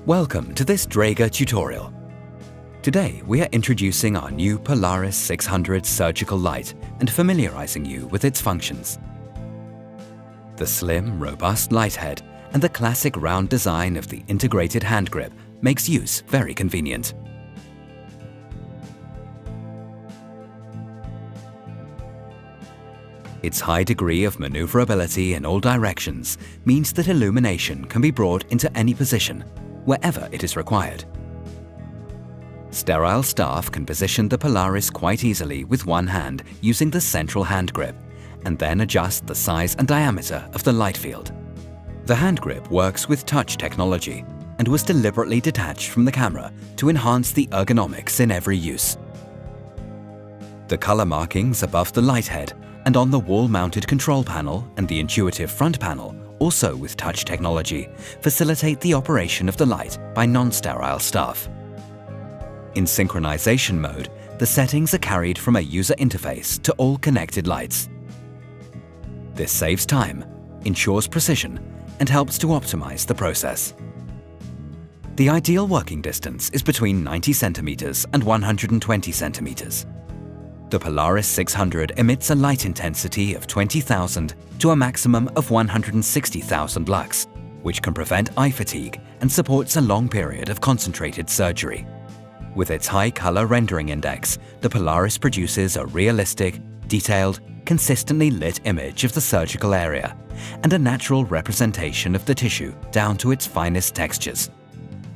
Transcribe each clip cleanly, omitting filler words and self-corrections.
Welcome to this Dräger tutorial. Today we are introducing our new Polaris 600 surgical light and familiarizing you with its functions. The slim, robust light head and the classic round design of the integrated hand grip makes use very convenient. Its high degree of maneuverability in all directions means that illumination can be brought into any position, wherever it is required. Sterile staff can position the Polaris quite easily with one hand using the central hand grip, and then adjust the size and diameter of the light field. The hand grip works with touch technology and was deliberately detached from the camera to enhance the ergonomics in every use. The color markings above the light head and on the wall-mounted control panel and the intuitive front panel, also with touch technology, facilitate the operation of the light by non-sterile staff. In synchronization mode, the settings are carried from a user interface to all connected lights. This saves time, ensures precision, and helps to optimize the process. The ideal working distance is between 90 centimeters and 120 centimeters. The Polaris 600 emits a light intensity of 20,000 to a maximum of 160,000 lux, which can prevent eye fatigue and supports a long period of concentrated surgery. With its high color rendering index, the Polaris produces a realistic, detailed, consistently lit image of the surgical area and a natural representation of the tissue down to its finest textures.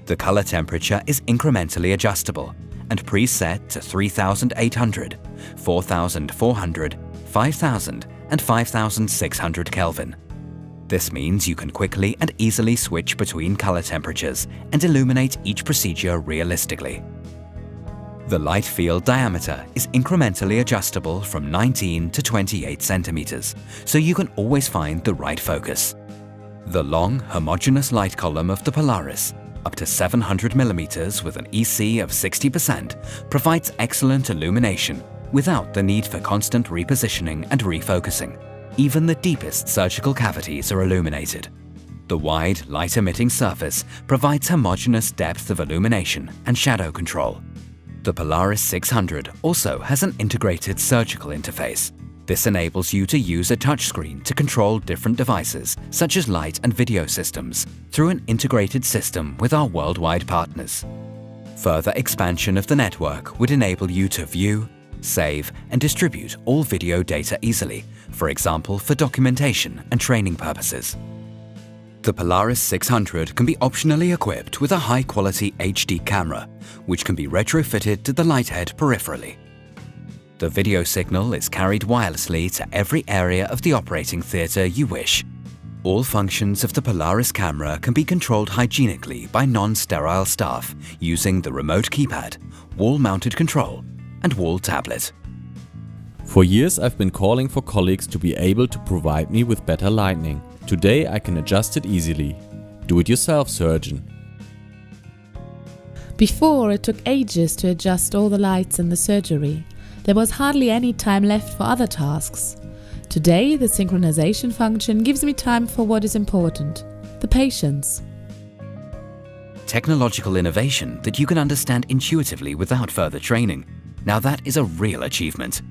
The color temperature is incrementally adjustable and preset to 3,800, 4,400, 5,000 and 5,600 Kelvin. This means you can quickly and easily switch between color temperatures and illuminate each procedure realistically. The light field diameter is incrementally adjustable from 19 to 28 centimeters, so you can always find the right focus. The long, homogeneous light column of the Polaris, up to 700 millimeters with an EC of 60%, provides excellent illumination without the need for constant repositioning and refocusing. Even the deepest surgical cavities are illuminated. The wide, light-emitting surface provides homogeneous depth of illumination and shadow control. The Polaris 600 also has an integrated surgical interface. This enables you to use a touchscreen to control different devices, such as light and video systems, through an integrated system with our worldwide partners. Further expansion of the network would enable you to view, save, and distribute all video data easily, for example for documentation and training purposes. The Polaris 600 can be optionally equipped with a high-quality HD camera, which can be retrofitted to the light head peripherally. The video signal is carried wirelessly to every area of the operating theatre you wish. All functions of the Polaris camera can be controlled hygienically by non-sterile staff using the remote keypad, wall-mounted control, and wall tablet. For years I've been calling for colleagues to be able to provide me with better lighting. Today I can adjust it easily. Do-it-yourself surgeon. Before, it took ages to adjust all the lights in the surgery. There was hardly any time left for other tasks. Today, the synchronization function gives me time for what is important, the patients. Technological innovation that you can understand intuitively without further training. Now that is a real achievement.